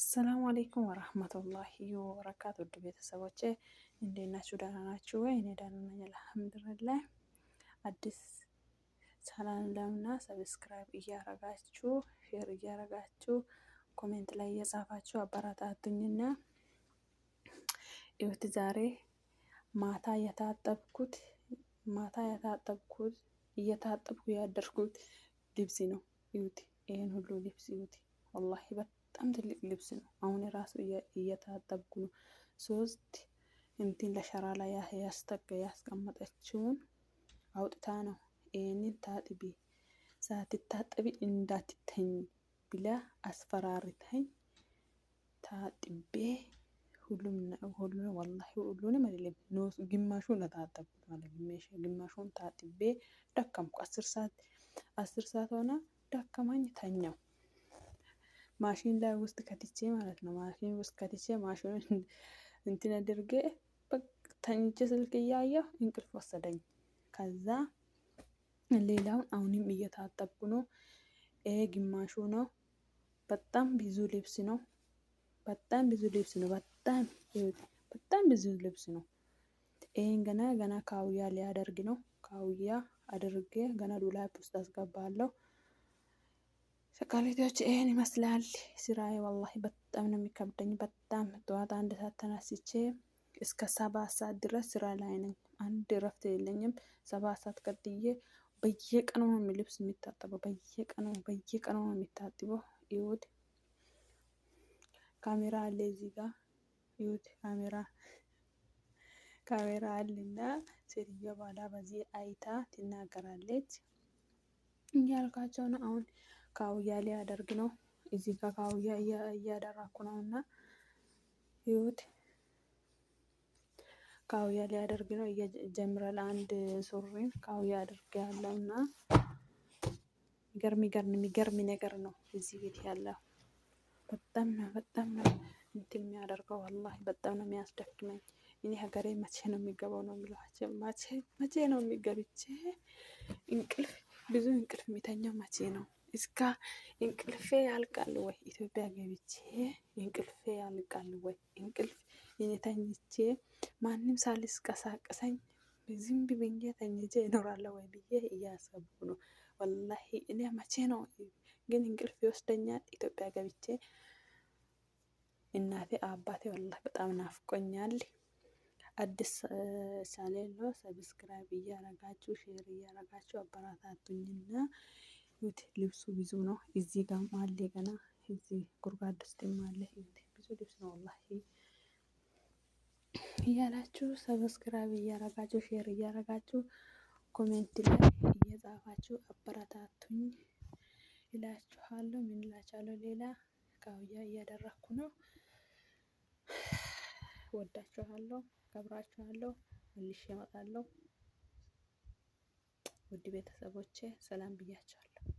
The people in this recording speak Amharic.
አሰላሙ አሌይኩም ወራህመቱላሂ ወበረካቱ። ውድ ቤተሰቦቼ እንዴት ናችሁ? ደህና ናችሁ ወይ? እኔ ደህና ነኝ አልሐምዱሊላህ። አዲስ ቻናልና ሰብስክራይብ እያረጋችሁ ሼር እያረጋችሁ ኮሜንት ላይ እየጻፋችሁ አበረታቱኝና ይኸውት ዛሬ ማታ የታጠብኩት እየታጠብኩ ያደርኩት ልብስ ነው። ይኸውት ይሄን ሁሉ ልብስ ይኸውት ወላሂ በጣም ትልቅ ልብስ ነው። አሁን ራሱ እየታጠብኩ ነው። ሶስት እንትን ለሸራ ላይ ያስቀመጠችውን አውጥታ ነው ይሄንን ታጥቢ ሳትታጠቢ እንዳትተኝ ብላ አስፈራርተኝ ታጥቤ ሁሉንም ወላሂ ሁሉንም አይደለም ግማሹን ለታጠብኩት ማለት ግማሹን ታጥቤ ደከምኩ። 10 ሰዓት ሆነ ደከማኝ ተኛው። ማሽን ላይ ውስጥ ከትቼ ማለት ነው። ማሽን ውስጥ ከትቼ ማሽኑን እንትን አድርጌ ተኝቼ ስልክ እያየሁ እንቅልፍ ወሰደኝ። ከዛ ሌላውን አሁንም እየታጠብኩ ነው። ይሄ ግማሹ ነው። በጣም ብዙ ልብስ ነው። በጣም ብዙ ልብስ ነው። ይሄን ገና ካውያ ሊያደርግ ነው። ካውያ አድርጌ ገና ዱላብ ውስጥ አስገባለሁ። ሸቃሊቶች ይሄን ይመስላል ስራዬ። ወላሂ በጣም ነው የሚከብደኝ። በጣም ጠዋት 1 ሰዓት ተነስቼ እስከ 7 ሰዓት ድረስ ስራ ላይ ነኝ። አንድ እረፍት የለኝም። 7 ሰዓት ቀጥዬ በየቀኑ ነው ልብስ የሚታጠበው። በየቀኑ ነው የሚታጠበው። ይኸውት ካሜራ አለ እዚህ ጋር ይኸውት ካሜራ አለና ሴትዮ ባላ በዚህ አይታ ትናገራለች እያልኳቸው ነው። አሁን ካውያ ሊያደርግ ነው። እዚህ ጋር ካውያ እያደረኩ ነው እና ይኸውት ካውያ ሊያደርግ ነው። እየጀምራል አንድ ሱሪን ካውያ አድርጌ ያለውና የሚገርም ነገር ነው እዚህ ቤት ያለው። በጣም ነው እንትን የሚያደርገው ወላሂ በጣም ነው የሚያስደክመኝ። እኔ ሀገሬ መቼ ነው የሚገባው ነው የሚሏቸው። መቼ ነው የሚገብቼ ብዙ እንቅልፍ የሚተኛው መቼ ነው? እስከ እንቅልፌ ያልቃል ወይ ኢትዮጵያ ገብቼ እንቅልፌ ያልቃል ወይ? እንቅልፍ እኔ ተኝቼ ማንም ሳልቀሳቀሰኝ ዝም ብዬ ተኝቼ እኖራለሁ ወይ ብዬ እያሰብኩ ነው ወላሂ። እኔ መቼ ነው ግን እንቅልፍ ይወስደኛል ኢትዮጵያ ገብቼ። እናቴ አባቴ ወላሂ በጣም ናፍቆኛል። አዲስ ቻናል ነው። ሰብስክራይብ እያረጋችሁ ሼር እያረጋችሁ አበረታቱኝና ይሁት ልብሱ ብዙ ነው። እዚህ ጋርም አለ ገና እዚህ ጉርጓድ ውስጥም አለ። ብዙ ልብስ ነው ወላሂ እያላችሁ ሰብስክራይብ እያረጋችሁ ሼር እያረጋችሁ ኮሜንት ላይ እየጻፋችሁ አበረታቱኝ እላችኋለሁ። ምን እላችኋለሁ ሌላ ካውያ እያደረኩ ነው። ወዳችኋለሁ፣ ከብራችኋለሁ። መልሼ እመጣለሁ። ውድ ቤተሰቦቼ ሰላም ብያችኋለሁ።